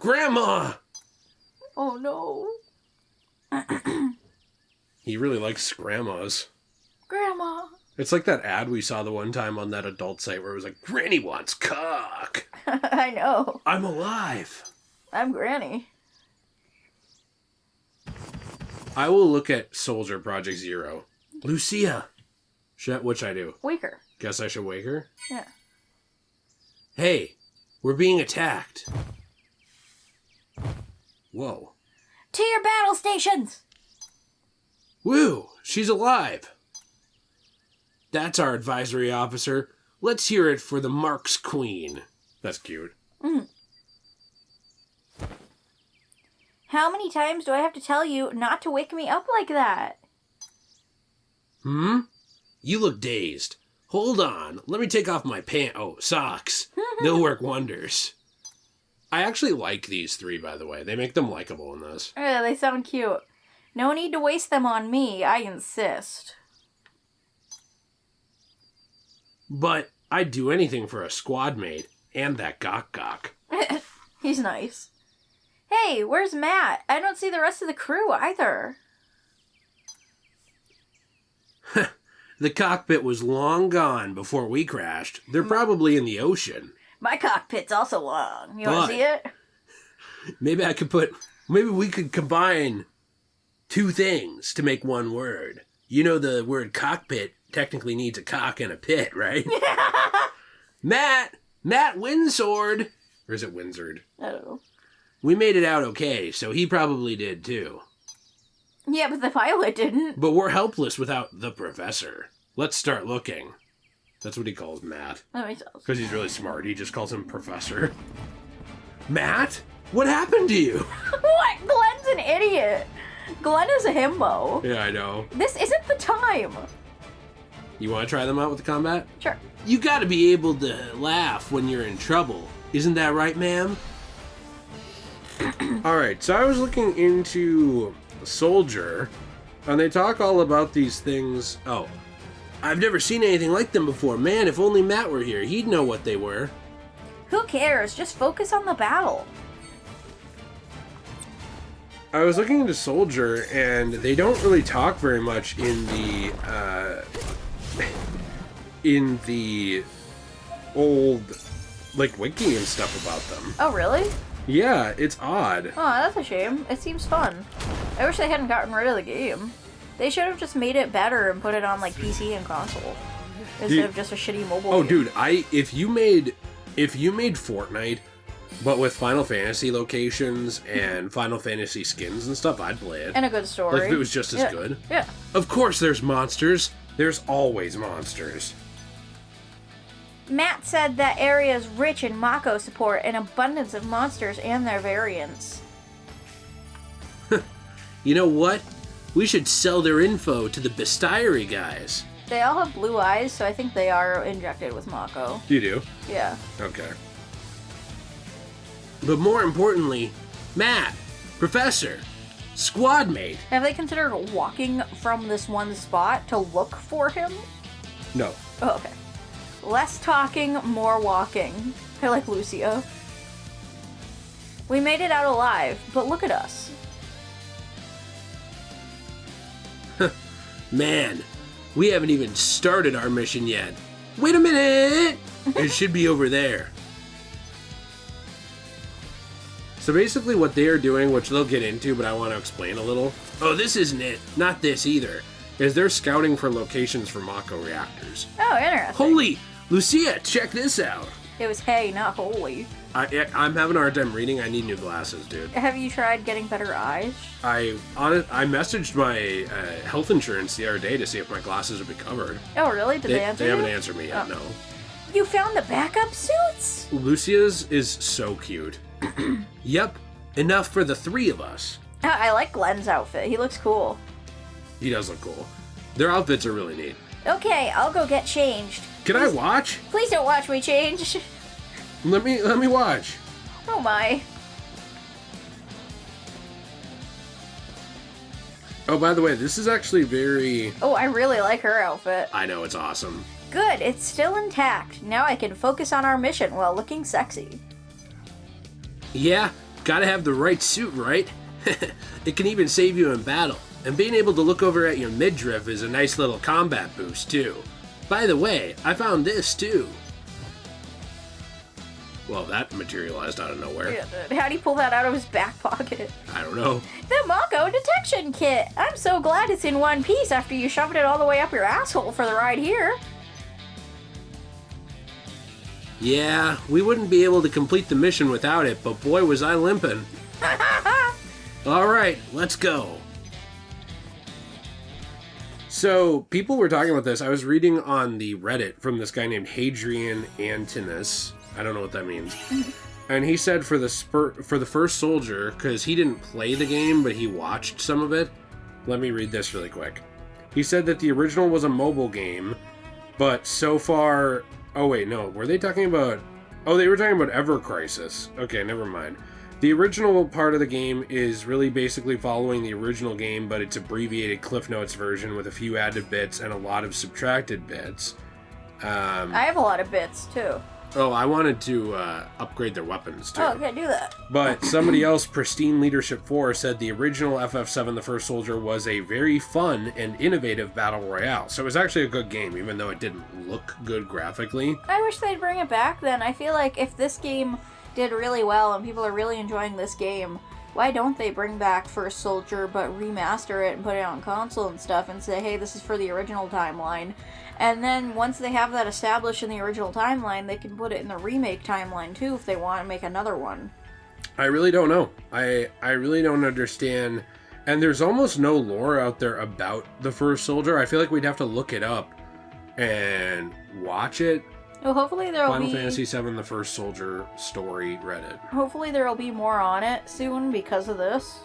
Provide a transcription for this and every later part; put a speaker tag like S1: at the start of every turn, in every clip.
S1: Grandma!
S2: Oh no.
S1: He really likes grandmas.
S2: Grandma.
S1: It's like that ad we saw the one time on that adult site where it was like, Granny wants cock.
S2: I know.
S1: I'm alive.
S2: I'm Granny.
S1: I will look at Soldier Project Zero. Lucia. What should I do?
S2: Wake her.
S1: Guess I should wake her?
S2: Yeah.
S1: Hey, we're being attacked. Whoa.
S2: To your battle stations!
S1: Woo, she's alive. That's our advisory officer. Let's hear it for the Marks Queen. That's cute.
S2: Mm. How many times do I have to tell you not to wake me up like that?
S1: You look dazed. Hold on, let me take off my socks. They'll work wonders. I actually like these three, by the way. They make them likable in this.
S2: Yeah, they sound cute. No need to waste them on me, I insist.
S1: But I'd do anything for a squad mate and that gok.
S2: He's nice. Hey, where's Matt? I don't see the rest of the crew either.
S1: The cockpit was long gone before we crashed. They're probably in the ocean.
S2: My cockpit's also long. You want to see it?
S1: Maybe we could combine two things to make one word. You know the word cockpit technically needs a cock and a pit, right? Matt Windsword. Or is it Windsord?
S2: I don't know.
S1: We made it out okay, so he probably did too.
S2: Yeah, but the pilot didn't.
S1: But we're helpless without the professor. Let's start looking. That's what he calls Matt.
S2: That makes sense.
S1: Because he's really smart. He just calls him Professor. Matt? What happened to you?
S2: What? Glenn's an idiot. Glenn is a himbo.
S1: Yeah, I know.
S2: This isn't the time.
S1: You want to try them out with the combat?
S2: Sure.
S1: You gotta be able to laugh when you're in trouble. Isn't that right, ma'am? Alright, so I was looking into Soldier, and they talk all about these things. Oh, I've never seen anything like them before. Man, if only Matt were here, he'd know what they were.
S2: Who cares? Just focus on the battle.
S1: I was looking into Soldier, and they don't really talk very much in the old, like, wiki and stuff about them.
S2: Oh, really?
S1: Yeah, it's odd.
S2: Oh, that's a shame. It seems fun. I wish they hadn't gotten rid of the game. They should have just made it better and put it on, like, PC and console. Instead of just a shitty mobile game.
S1: Dude, if you made Fortnite, but with Final Fantasy locations and Final Fantasy skins and stuff, I'd play it.
S2: And a good story.
S1: Like, if it was just as good.
S2: Yeah.
S1: Of course there's monsters. There's always monsters.
S2: Matt said that area is rich in Mako support and abundance of monsters and their variants.
S1: You know what? We should sell their info to the bestiary guys.
S2: They all have blue eyes, so I think they are injected with Mako.
S1: You do?
S2: Yeah.
S1: Okay. But more importantly, Matt, Professor, squad mate.
S2: Have they considered walking from this one spot to look for him?
S1: No.
S2: Oh, okay. Less talking, more walking. I like Lucia. We made it out alive, but look at us.
S1: Man, we haven't even started our mission yet. Wait a minute! It should be over there. So basically what they are doing, which they'll get into, but I want to explain a little. Oh, this isn't it. Not this either. Is they're scouting for locations for Mako reactors.
S2: Oh, interesting.
S1: Holy! Lucia, check this out.
S2: It was hey, not holy.
S1: I'm having a hard time reading. I need new glasses, dude.
S2: Have you tried getting better eyes?
S1: I messaged my health insurance the other day to see if my glasses would be covered.
S2: Oh, really? Did they answer
S1: They
S2: you?
S1: haven't answered me yet, no.
S2: You found the backup suits?
S1: Lucia's is so cute. Yep, enough for the three of us.
S2: I like Glenn's outfit. He looks cool.
S1: He does look cool. Their outfits are really neat.
S2: Okay, I'll go get changed.
S1: Can I watch?
S2: Please don't watch me change.
S1: Let me watch.
S2: Oh my.
S1: Oh, by the way, this is actually very...
S2: Oh, I really like her outfit.
S1: I know, it's awesome.
S2: Good, it's still intact. Now I can focus on our mission while looking sexy.
S1: Yeah, Gotta have the right suit, right? It can even save you in battle. And being able to look over at your midriff is a nice little combat boost, too. By the way, I found this, too. Well, that materialized out of nowhere.
S2: Yeah, how'd he pull that out of his back pocket?
S1: I don't know.
S2: The Mako detection kit! I'm so glad it's in one piece after you shoved it all the way up your asshole for the ride here.
S1: Yeah, we wouldn't be able to complete the mission without it, but boy was I limping. Alright, let's go. So, people were talking about this. I was reading on the Reddit from this guy named Hadrian Antinous. I don't know what that means. And he said for the first soldier, because he didn't play the game, but he watched some of it. Let me read this really quick. He said that the original was a mobile game, but so far... Oh, wait, no. Were they talking about... Oh, they were talking about Ever Crisis. Okay, never mind. The original part of the game is really basically following the original game, but it's abbreviated Cliff Notes version with a few added bits and a lot of subtracted bits.
S2: I have a lot of bits, too.
S1: Oh, I wanted to upgrade their weapons, too.
S2: Oh, okay, do that.
S1: But somebody else, Pristine Leadership 4, said the original FF7 The First Soldier was a very fun and innovative battle royale. So it was actually a good game, even though it didn't look good graphically.
S2: I wish they'd bring it back then. I feel like if this game did really well and people are really enjoying this game, why don't they bring back First Soldier but remaster it and put it on console and stuff and say, hey, this is for the original timeline. And then once they have that established in the original timeline, they can put it in the remake timeline too if they want to make another one.
S1: I really don't know. I really don't understand. And there's almost no lore out there about the First Soldier. I feel like we'd have to look it up and watch it.
S2: Well, hopefully there'll
S1: Final
S2: be...
S1: Fantasy VII The First Soldier story Reddit.
S2: Hopefully there'll be more on it soon because of this.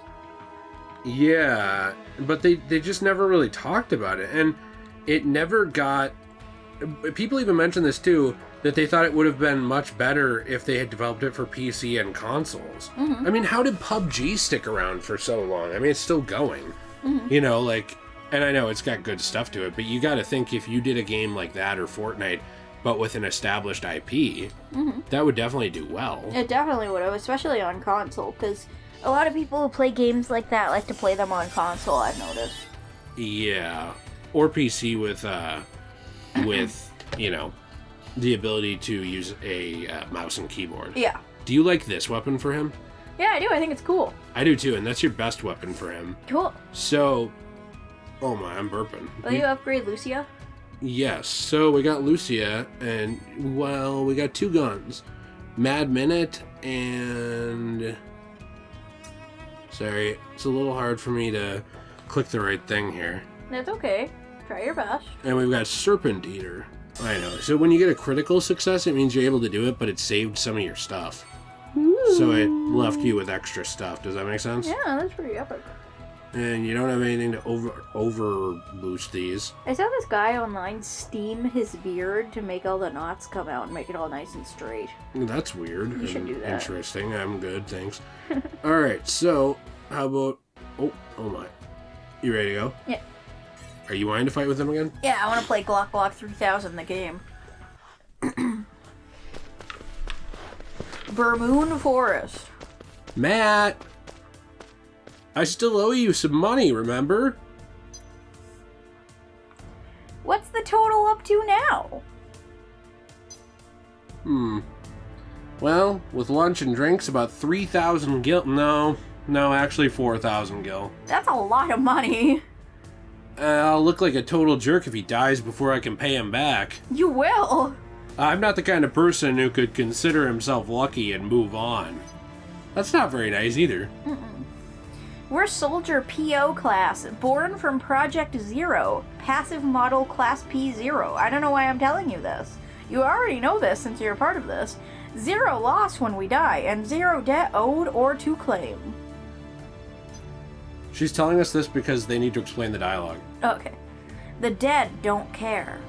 S1: Yeah, but they just never really talked about it. And it never got... People even mentioned this too, that they thought it would have been much better if they had developed it for PC and consoles. Mm-hmm. I mean, how did PUBG stick around for so long? I mean, it's still going. Mm-hmm. You know, like... And I know it's got good stuff to it, but you gotta think if you did a game like that or Fortnite... but with an established IP, that would definitely do well.
S2: It definitely would have, especially on console, because a lot of people who play games like that like to play them on console, I've noticed.
S1: Yeah. Or PC with, you know, the ability to use a mouse and keyboard.
S2: Yeah.
S1: Do you like this weapon for him?
S2: Yeah, I do. I think it's cool.
S1: I do too, and that's your best weapon for him.
S2: Cool.
S1: So, oh my, I'm burping.
S2: Will you upgrade Lucia?
S1: Yes, so we got Lucia, and, well, we got two guns. Mad Minute, and... Sorry, it's a little hard for me to click the right thing here.
S2: That's okay. Try your best.
S1: And we've got Serpent Eater. I know. So when you get a critical success, it means you're able to do it, but it saved some of your stuff. Ooh. So it left you with extra stuff. Does that make sense?
S2: Yeah, that's pretty epic.
S1: And you don't have anything to over boost these.
S2: I saw this guy online steam his beard to make all the knots come out and make it all nice and straight.
S1: That's weird.
S2: You should do that.
S1: Interesting. I'm good, thanks. Alright, so how about... Oh my. You ready to go?
S2: Yeah.
S1: Are you wanting to fight with them again?
S2: Yeah, I want to play Glock 3000, the game. Vermoon Forest.
S1: Matt! I still owe you some money, remember?
S2: What's the total up to now?
S1: Well, with lunch and drinks, about 3,000 gil. No, actually 4,000 gil.
S2: That's a lot of money.
S1: I'll look like a total jerk if he dies before I can pay him back.
S2: You will.
S1: I'm not the kind of person who could consider himself lucky and move on. That's not very nice either.
S2: We're Soldier PO class, born from Project Zero, passive model class P0. I don't know why I'm telling you this. You already know this since you're a part of this. 0 loss when we die, and 0 debt owed or to claim.
S1: She's telling us this because they need to explain the dialogue.
S2: Okay. The dead don't care.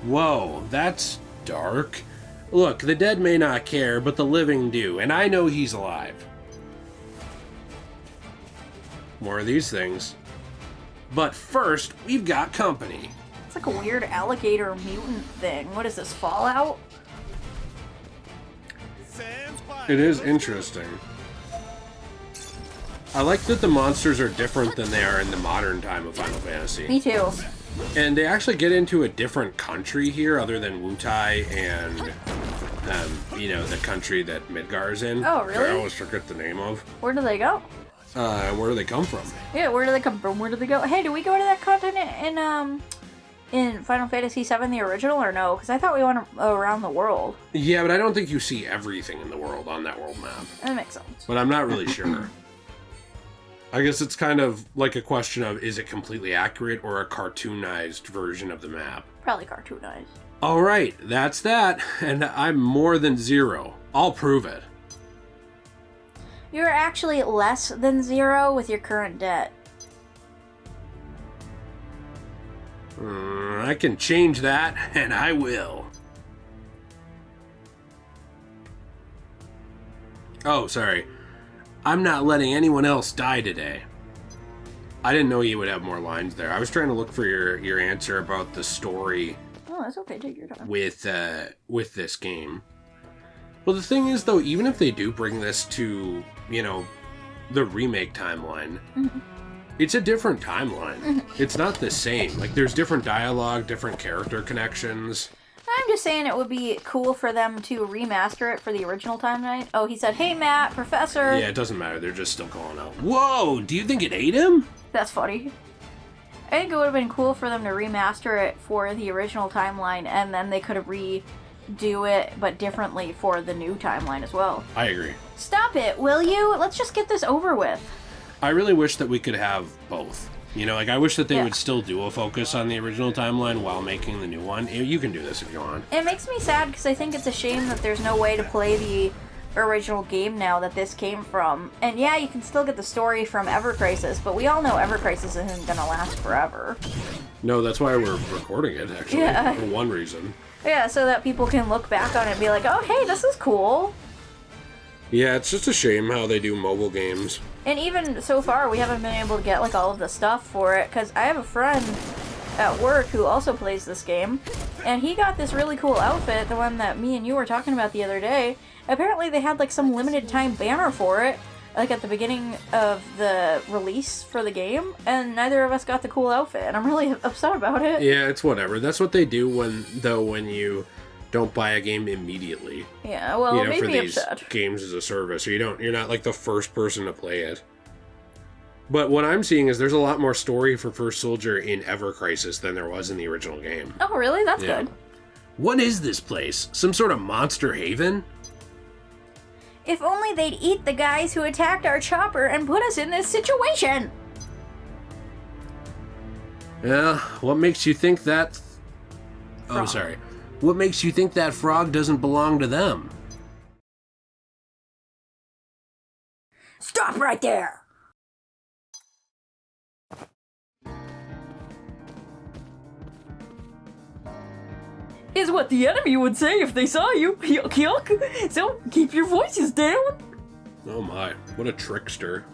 S1: Whoa, that's dark. Look, the dead may not care, but the living do, and I know he's alive. More of these things. But first, we've got company.
S2: It's like a weird alligator mutant thing. What is this, Fallout?
S1: It is interesting. I like that the monsters are different than they are in the modern time of Final Fantasy.
S2: Me too.
S1: And they actually get into a different country here other than Wutai and, the country that Midgar's in.
S2: Oh, really?
S1: I always forget the name of.
S2: Where do they go?
S1: Where do they come from?
S2: Yeah, where do they come from? Where do they go? Hey, do we go to that continent in Final Fantasy VII, the original, or no? Because I thought we went around the world.
S1: Yeah, but I don't think you see everything in the world on that world map.
S2: That makes sense.
S1: But I'm not really sure. I guess it's kind of like a question of, is it completely accurate or a cartoonized version of the map?
S2: Probably cartoonized.
S1: Alright, that's that, and I'm more than 0. I'll prove it.
S2: You're actually less than 0 with your current debt.
S1: I can change that, and I will. Oh, sorry. I'm not letting anyone else die today. I didn't know you would have more lines there. I was trying to look for your answer about the story.
S2: Oh, that's okay. Take your time.
S1: With this game. Well, the thing is, though, even if they do bring this to, the remake timeline, it's a different timeline. It's not the same. Like, there's different dialogue, different character connections.
S2: I'm just saying it would be cool for them to remaster it for the original timeline. Oh, he said, "Hey, Matt, Professor."
S1: Yeah, it doesn't matter. They're just still calling out. Whoa, do you think it ate him?
S2: That's funny. I think it would have been cool for them to remaster it for the original timeline, and then they could have redo it, but differently for the new timeline as well.
S1: I agree.
S2: Stop it, will you? Let's just get this over with.
S1: I really wish that we could have both. I wish that they would still do a focus on the original timeline while making the new one. You can do this if you want.
S2: It makes me sad because I think it's a shame that there's no way to play the original game now that this came from. And yeah, you can still get the story from Ever Crisis, but we all know Ever Crisis isn't gonna last forever.
S1: No, that's why we're recording it, actually.
S2: Yeah.
S1: For one reason.
S2: Yeah, so that people can look back on it and be like, oh, hey, this is cool.
S1: Yeah, it's just a shame how they do mobile games.
S2: And even so far, we haven't been able to get all of the stuff for it, because I have a friend at work who also plays this game, and he got this really cool outfit, the one that me and you were talking about the other day. Apparently they had some limited time banner for it, at the beginning of the release for the game, and neither of us got the cool outfit, and I'm really upset about it.
S1: Yeah, it's whatever. That's what they do when you don't buy a game immediately.
S2: Yeah, well, it made
S1: for
S2: me
S1: these
S2: upset.
S1: games as a service. You're not the first person to play it. But what I'm seeing is there's a lot more story for First Soldier in Ever Crisis than there was in the original game.
S2: Oh, really? That's good.
S1: What is this place? Some sort of monster haven?
S2: If only they'd eat the guys who attacked our chopper and put us in this situation!
S1: Yeah, what makes you think that...
S2: Frog.
S1: Oh, sorry. What makes you think that frog doesn't belong to them?
S2: Stop right there! Is what the enemy would say if they saw you. Yuck, yuck. So, keep your voices down.
S1: Oh my, what a trickster.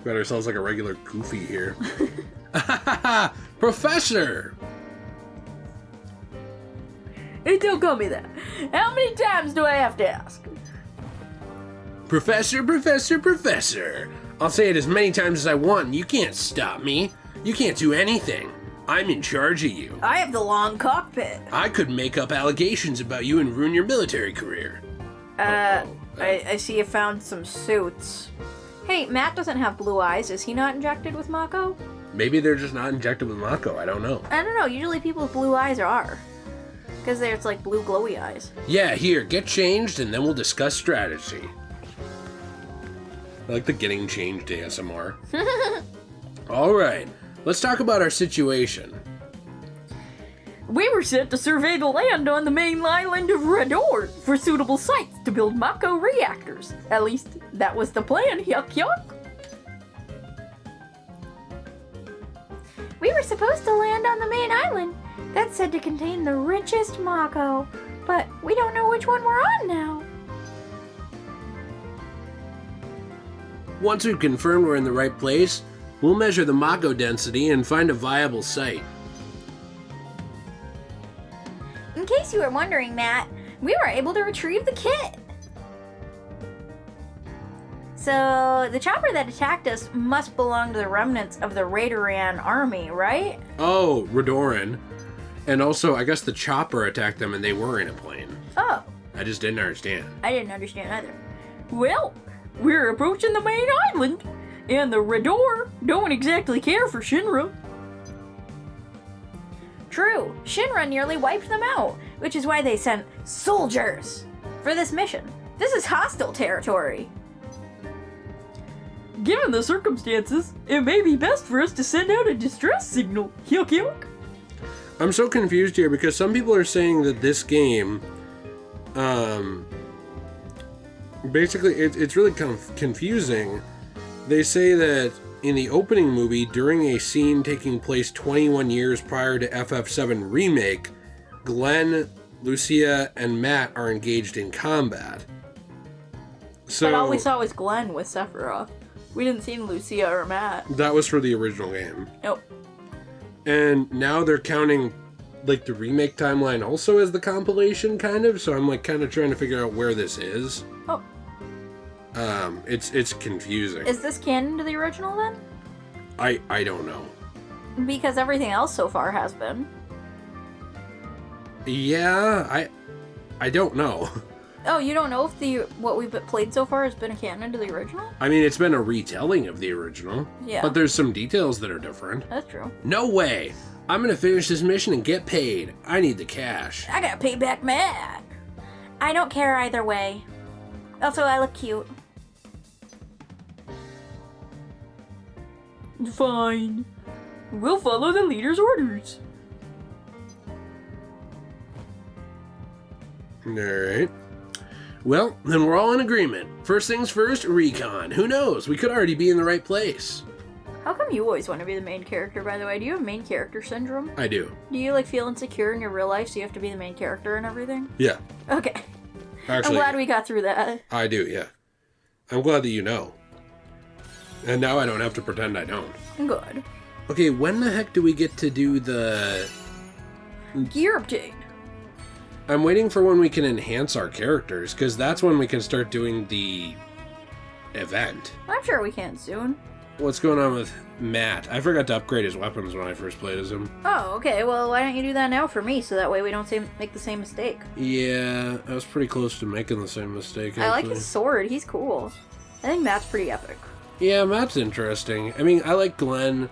S1: Got ourselves like a regular Goofy here. Professor!
S2: Hey, don't call me that. How many times do I have to ask?
S1: Professor, Professor, Professor. I'll say it as many times as I want and you can't stop me. You can't do anything. I'm in charge of you.
S2: I have the long cockpit.
S1: I could make up allegations about you and ruin your military career.
S2: I see you found some suits. Hey, Matt doesn't have blue eyes. Is he not injected with Mako?
S1: Maybe they're just not injected with Mako. I don't know.
S2: I don't know. Usually people with blue eyes are. Because there's blue glowy eyes.
S1: Yeah, here, get changed and then we'll discuss strategy. I like the getting changed ASMR. Alright, let's talk about our situation.
S2: We were sent to survey the land on the main island of Redor for suitable sites to build Mako reactors. At least, that was the plan, yuck yuck. We were supposed to land on the main island that's said to contain the richest Mako, but we don't know which one we're on now.
S1: Once we've confirmed we're in the right place, we'll measure the Mako density and find a viable site.
S2: In case you were wondering, Matt, we were able to retrieve the kit. So, the chopper that attacked us must belong to the remnants of the Raideran army, right?
S1: Oh, Redoran. And also, I guess the chopper attacked them and they were in a plane.
S2: Oh.
S1: I just didn't understand.
S2: I didn't understand either. Well, we're approaching the main island, and the Rador don't exactly care for Shinra. True, Shinra nearly wiped them out, which is why they sent soldiers for this mission. This is hostile territory. Given the circumstances, it may be best for us to send out a distress signal. Hyuk hyuk.
S1: I'm so confused here because some people are saying that this game, basically it's really kind of confusing. They say that in the opening movie, during a scene taking place 21 years prior to FF7 Remake, Glenn, Lucia, and Matt are engaged in combat. So,
S2: but all we saw was Glenn with Sephiroth. We didn't see Lucia or Matt.
S1: That was for the original game.
S2: Nope.
S1: And now they're counting, like, the remake timeline also as the compilation, kind of. So I'm, like, kind of trying to figure out where this is.
S2: Oh.
S1: It's confusing.
S2: Is this canon to the original, then?
S1: I don't know.
S2: Because everything else so far has been.
S1: Yeah, I don't know.
S2: Oh, you don't know if what we've played so far has been a canon to the original?
S1: I mean, it's been a retelling of the original.
S2: Yeah.
S1: But there's some details that are different.
S2: That's true.
S1: No way! I'm gonna finish this mission and get paid. I need the cash.
S2: I gotta pay back Matt. I don't care either way. Also, I look cute. Fine. We'll follow the leader's orders.
S1: Alright. Well, then we're all in agreement. First things first, recon. Who knows? We could already be in the right place.
S2: How come you always want to be the main character, by the way? Do you have main character syndrome?
S1: I do.
S2: Do you, like, feel insecure in your real life so you have to be the main character and everything?
S1: Yeah.
S2: Okay.
S1: Actually,
S2: I'm glad we got through that.
S1: I do, yeah. I'm glad that you know. And now I don't have to pretend I don't.
S2: Good.
S1: Okay, when the heck do we get to do the...
S2: Gear update.
S1: I'm waiting for when we can enhance our characters, because that's when we can start doing the event.
S2: I'm sure we can soon.
S1: What's going on with Matt? I forgot to upgrade his weapons when I first played as him.
S2: Oh, okay. Well, why don't you do that now for me, so that way we don't make the same mistake.
S1: Yeah, I was pretty close to making the same mistake, actually.
S2: I like his sword. He's cool. I think Matt's pretty epic.
S1: Yeah, Matt's interesting. I mean, I like Glenn.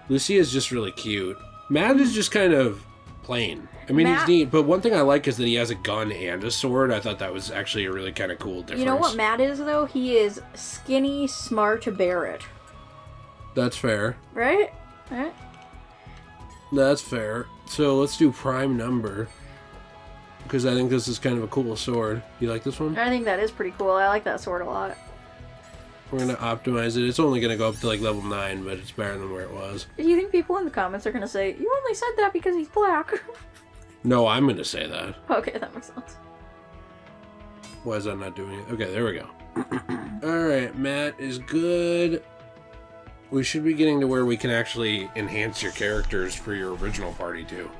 S1: Lucia's just really cute. Matt is just kind of plain. I mean, he's neat, but one thing I like is that he has a gun and a sword. I thought that was actually a really kind of cool difference.
S2: You know what Matt is, though? He is skinny, smart, Barrett.
S1: That's fair.
S2: Right? Right?
S1: That's fair. So let's do prime number. Because I think this is kind of a cool sword. You like this one?
S2: I think that is pretty cool. I like that sword a lot.
S1: We're going to optimize it. It's only going to go up to like level 9, but it's better than where it was.
S2: Do you think people in the comments are going to say, you only said that because he's black?
S1: No, I'm going to say that.
S2: Okay, that makes sense.
S1: Why is that not doing it? Okay, there we go. Alright, Matt is good. We should be getting to where we can actually enhance your characters for your original party, too.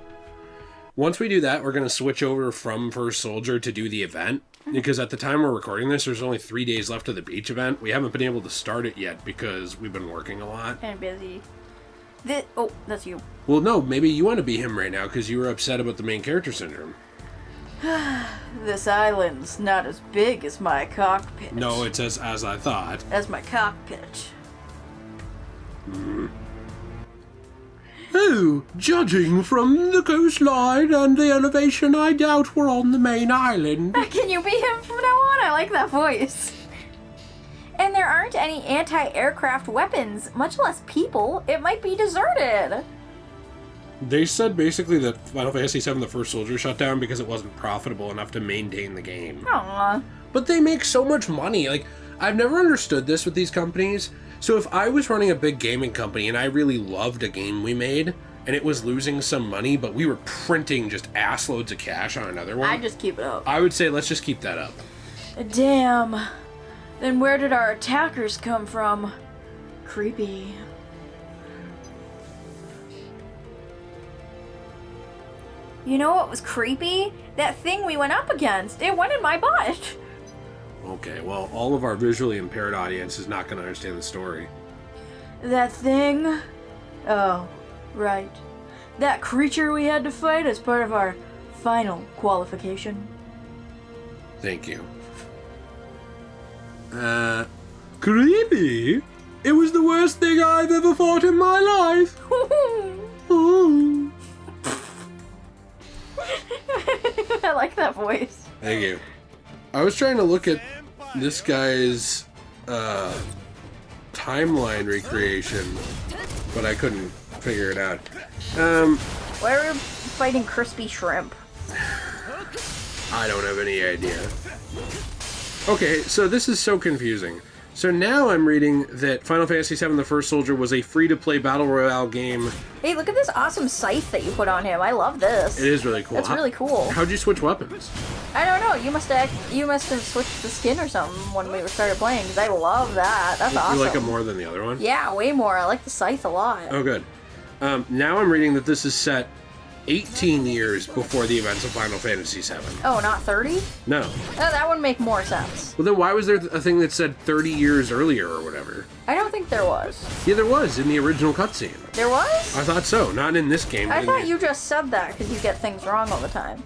S1: Once we do that, we're going to switch over from First Soldier to do the event. Because at the time we're recording this, there's only 3 days left of the beach event. We haven't been able to start it yet because we've been working a lot.
S2: And busy. Oh, that's you.
S1: Well, no, maybe you want to be him right now because you were upset about the main character syndrome.
S2: This island's not as big as my cockpit.
S1: No, it's as I thought.
S2: As my cockpit.
S1: Oh, judging from the coastline and the elevation, I doubt we're on the main island.
S2: Can you be him from now on? I like that voice. And there aren't any anti-aircraft weapons, much less people. It might be deserted.
S1: They said basically that Final Fantasy VII The First Soldier shut down because it wasn't profitable enough to maintain the game.
S2: Aww.
S1: But they make so much money. Like, I've never understood this with these companies. So if I was running a big gaming company and I really loved a game we made, and it was losing some money, but we were printing just assloads of cash on another one,
S2: I'd just keep it up.
S1: I would say let's just keep that up.
S2: Damn. Then where did our attackers come from? Creepy. You know what was creepy? That thing we went up against. It went in my butt.
S1: Well, Okay, well, all of our visually impaired audience is not going to understand the story.
S2: That thing? Oh, right. That creature we had to fight as part of our final qualification.
S1: Thank you. Creepy? It was the worst thing I've ever fought in my life.
S2: I like that voice.
S1: Thank you. I was trying to look at this guy's timeline recreation, but I couldn't figure it out.
S2: Why are we fighting crispy shrimp?
S1: I don't have any idea. Okay, so this is so confusing. So now I'm reading that Final Fantasy VII The First Soldier was a free-to-play battle royale game.
S2: Hey, look at this awesome scythe that you put on him. I love this.
S1: It is really cool.
S2: That's really cool.
S1: How'd you switch weapons?
S2: I don't know. You must have switched the skin or something when we started playing, because I love that. That's awesome.
S1: You like it more than the other one?
S2: Yeah, way more. I like the scythe a lot.
S1: Oh, good. Now I'm reading that this is set 18 years before the events of Final Fantasy VII.
S2: Oh, not 30?
S1: No.
S2: Oh, that would make more sense.
S1: Well, then why was there a thing that said 30 years earlier or whatever?
S2: I don't think there was.
S1: Yeah, there was in the original cutscene.
S2: There was?
S1: I thought so. Not in this game.
S2: I thought you just said that because you get things wrong all the time.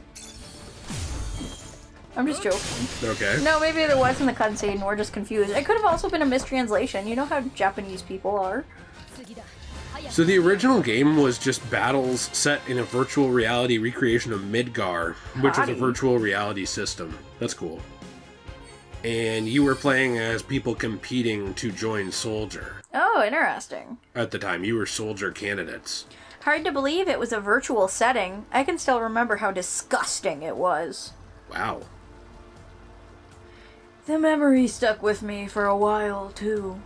S2: I'm just joking.
S1: Okay.
S2: No, maybe there was in the cutscene and we're just confused. It could have also been a mistranslation. You know how Japanese people are.
S1: So the original game was just battles set in a virtual reality recreation of Midgar, which was a virtual reality system. That's cool. And you were playing as people competing to join Soldier.
S2: Oh, interesting.
S1: At the time, you were Soldier candidates.
S2: Hard to believe it was a virtual setting. I can still remember how disgusting it was.
S1: Wow.
S2: The memory stuck with me for a while, too.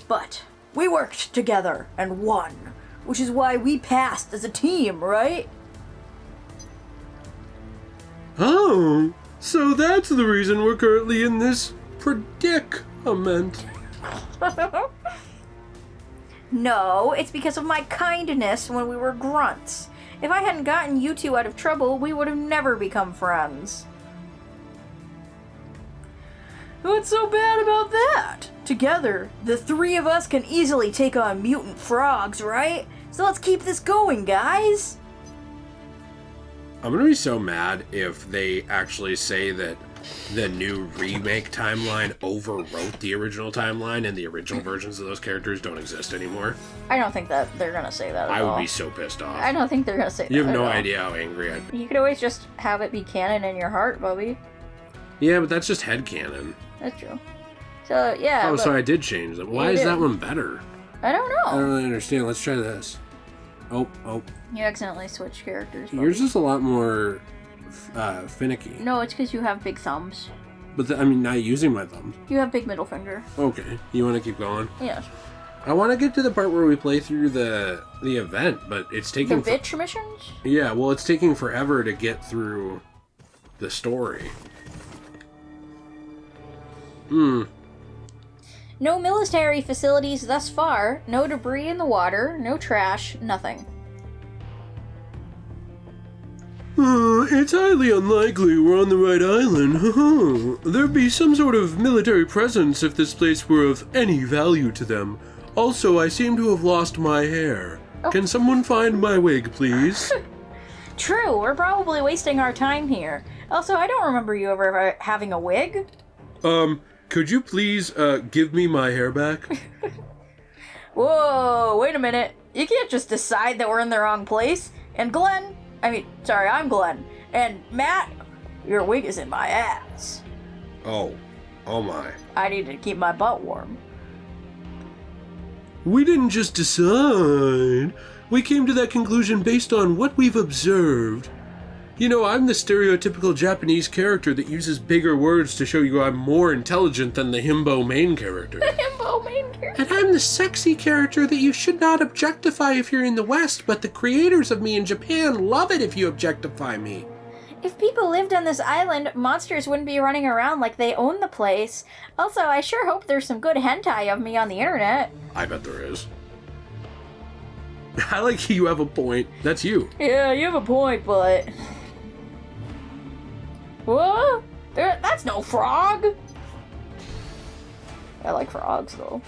S2: But we worked together and won, which is why we passed as a team, right?
S1: Oh, so that's the reason we're currently in this predicament.
S2: No, it's because of my kindness when we were grunts. If I hadn't gotten you two out of trouble, we would have never become friends. What's so bad about that? Together, the three of us can easily take on mutant frogs, right? So let's keep this going, guys!
S1: I'm gonna be so mad if they actually say that the new remake timeline overwrote the original timeline and the original versions of those characters don't exist anymore.
S2: I don't think that they're gonna say that at all.
S1: I would be so pissed off.
S2: I don't think they're gonna say that.
S1: You have no
S2: at all.
S1: idea how angry I'd be.
S2: You could always just have it be canon in your heart, Bubby.
S1: Yeah, but that's just headcanon.
S2: That's true. So, yeah.
S1: Oh, so I did change them. Why is that one better?
S2: I don't know.
S1: I don't really understand. Let's try this. Oh.
S2: You accidentally switched characters. Bubby.
S1: Yours is a lot more finicky.
S2: No, it's because you have big thumbs.
S1: But not using my thumbs.
S2: You have big middle finger.
S1: Okay. You want to keep going?
S2: Yes.
S1: I want to get to the part where we play through the event, but it's taking...
S2: The bitch missions?
S1: Yeah, well, it's taking forever to get through the story.
S2: No military facilities thus far. No debris in the water. No trash. Nothing.
S1: It's highly unlikely we're on the right island. There'd be some sort of military presence if this place were of any value to them. Also, I seem to have lost my hair. Oh. Can someone find my wig, please?
S2: True, we're probably wasting our time here. Also, I don't remember you ever having a wig.
S1: Could you please, give me my hair back?
S2: Whoa, wait a minute. You can't just decide that we're in the wrong place. And I'm Glenn. And Matt, your wig is in my ass.
S1: Oh my.
S2: I need to keep my butt warm.
S1: We didn't just decide. We came to that conclusion based on what we've observed. You know, I'm the stereotypical Japanese character that uses bigger words to show you I'm more intelligent than the himbo main character.
S2: The himbo main character.
S1: And I'm the sexy character that you should not objectify if you're in the West, but the creators of me in Japan love it if you objectify me.
S2: If people lived on this island, monsters wouldn't be running around like they own the place. Also, I sure hope there's some good hentai of me on the internet.
S1: I bet there is. I like you have a point. That's you.
S2: Yeah, you have a point, but... What? That's no frog! I like frogs, though.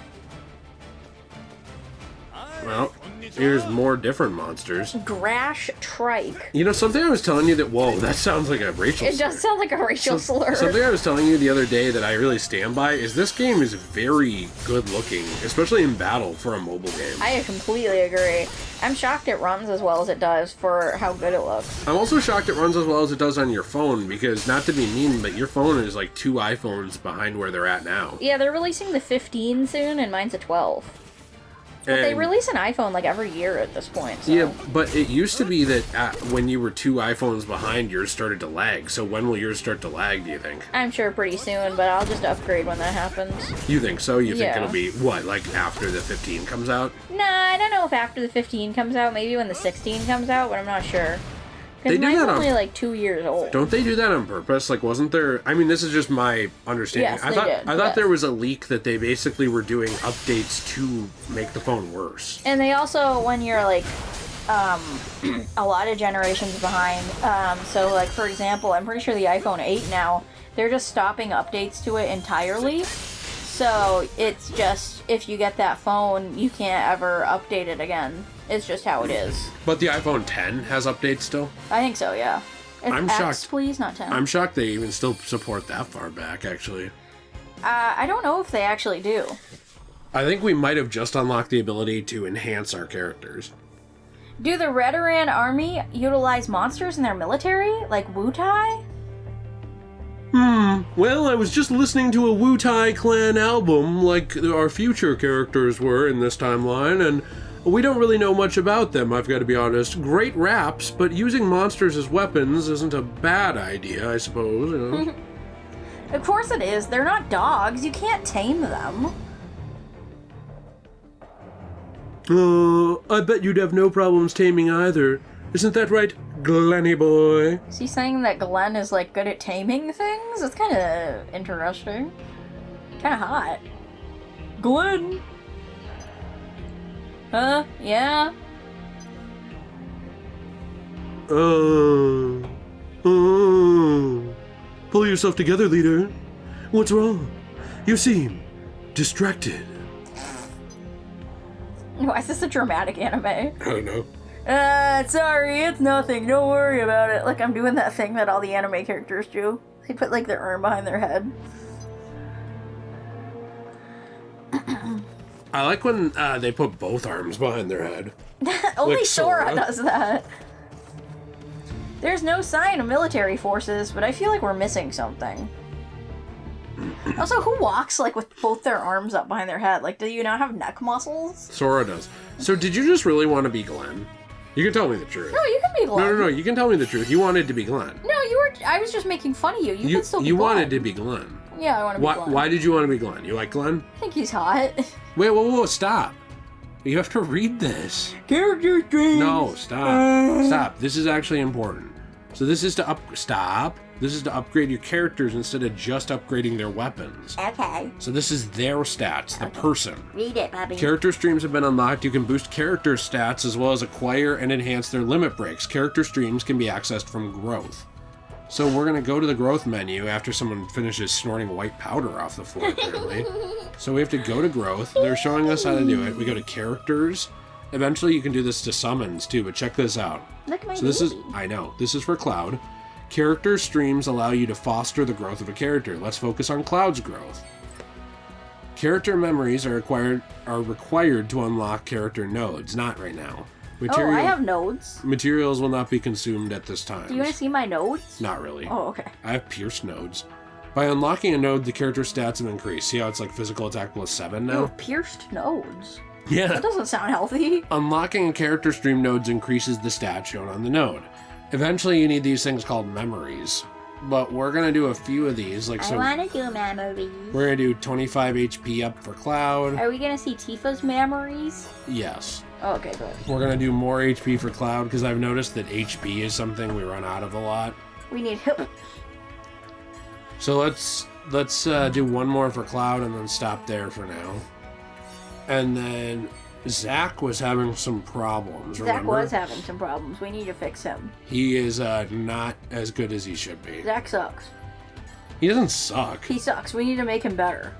S1: Well, here's more different monsters.
S2: Grash Trike.
S1: You know, something I was telling you that... Whoa, that sounds like a racial slur.
S2: It does sound like a racial slur.
S1: Something I was telling you the other day that I really stand by is this game is very good looking, especially in battle for a mobile game.
S2: I completely agree. I'm shocked it runs as well as it does for how good it looks.
S1: I'm also shocked it runs as well as it does on your phone because, not to be mean, but your phone is like 2 iPhones behind where they're at now.
S2: Yeah, they're releasing the 15 soon, and mine's a 12. But they release an iPhone like every year at this point. So.
S1: Yeah, but it used to be that when you were 2 iPhones behind, yours started to lag. So when will yours start to lag, do you think?
S2: I'm sure pretty soon, but I'll just upgrade when that happens.
S1: You think so? You think
S2: Yeah.
S1: it'll be, what, like after the 15 comes out?
S2: Nah, I don't know if after the 15 comes out, maybe when the 16 comes out, but I'm not sure.
S1: They
S2: Because
S1: do
S2: mine's
S1: that
S2: only like 2 years old.
S1: Don't they do that on purpose? Like, wasn't there... I mean, this is just my understanding.
S2: Yes,
S1: I
S2: they
S1: thought
S2: did,
S1: I thought
S2: yes.
S1: there was a leak that they basically were doing updates to make the phone worse.
S2: And they also, when you're like, a lot of generations behind, so like, for example, I'm pretty sure the iPhone 8 now, they're just stopping updates to it entirely. So it's just, if you get that phone, you can't ever update it again. It's just how it is.
S1: But the iPhone 10 has updates still?
S2: I think so, yeah. It's
S1: I'm
S2: X,
S1: shocked.
S2: Please, not 10.
S1: I'm shocked they even still support that far back, actually.
S2: I don't know if they actually do.
S1: I think we might have just unlocked the ability to enhance our characters.
S2: Do the Redoran army utilize monsters in their military? Like Wutai?
S1: Well, I was just listening to a Wu-Tai Clan album, like our future characters were in this timeline, and we don't really know much about them, I've got to be honest. Great raps, but using monsters as weapons isn't a bad idea, I suppose, you know?
S2: Of course it is. They're not dogs. You can't tame them.
S1: I bet you'd have no problems taming either. Isn't that right, Glenny boy?
S2: Is he saying that Glenn is, like, good at taming things? It's kind of interesting. Kind of hot. Glenn! Huh? Yeah?
S1: Pull yourself together, leader. What's wrong? You seem distracted.
S2: Why is this a dramatic anime?
S1: I don't know.
S2: Sorry, it's nothing. Don't worry about it. Like, I'm doing that thing that all the anime characters do. They put, like, their arm behind their head.
S1: I like when they put both arms behind their head.
S2: Only
S1: Like
S2: Sora
S1: Sora.
S2: does that. There's no sign of military forces, but I feel like we're missing something. Also, who walks, like, with both their arms up behind their head? Like, do you not have neck muscles?
S1: Sora does. So did you just really want to be Glenn? You can tell me the truth.
S2: No, you can be Glenn.
S1: No, you can tell me the truth. You wanted to be Glenn.
S2: No, you were. I was just making fun of you. You can still be
S1: You
S2: Glenn.
S1: wanted to be Glenn.
S2: Yeah, I want to be Glenn.
S1: Why did you want to be Glenn? You like Glenn?
S2: I think he's hot.
S1: Wait, whoa, stop. You have to read this.
S2: Character stream.
S1: No, stop. Stop. This is actually important. So this is to Stop. This is to upgrade your characters instead of just upgrading their weapons.
S2: Okay.
S1: So this is their stats, the person.
S2: Read it, Bobby.
S1: Character streams have been unlocked. You can boost character stats as well as acquire and enhance their limit breaks. Character streams can be accessed from growth. So we're going to go to the growth menu after someone finishes snorting white powder off the floor, apparently. So we have to go to growth. They're showing us how to do it. We go to characters. Eventually you can do this to summons too, but check this out.
S2: Look at my
S1: So this is,
S2: baby.
S1: I know, this is for Cloud. Character streams allow you to foster the growth of a character. Let's focus on Cloud's growth. Character memories are required to unlock character nodes. Not right now.
S2: Oh, I have nodes.
S1: Materials will not be consumed at this time.
S2: Do you want to see my nodes?
S1: Not really.
S2: Oh, okay.
S1: I have pierced nodes. By unlocking a node, the character stats have increased. See how it's like physical attack plus 7
S2: You
S1: now?
S2: have pierced nodes.
S1: Yeah.
S2: That doesn't sound healthy.
S1: Unlocking a character stream nodes increases the stat shown on the node. Eventually, you need these things called memories. But we're going to do a few of these. Like so,
S2: I want to do memories.
S1: we're going to do 25 HP up for Cloud.
S2: Are we going to see Tifa's memories?
S1: Yes.
S2: Oh, okay, good.
S1: We're going to do more HP for Cloud because I've noticed that HP is something we run out of a lot.
S2: We need help.
S1: So let's do one more for Cloud and then stop there for now. And then Zach was having some problems, remember?
S2: Zach was having some problems. We need to fix him.
S1: He is not as good as he should be.
S2: Zach sucks.
S1: He doesn't suck.
S2: He sucks. We need to make him better.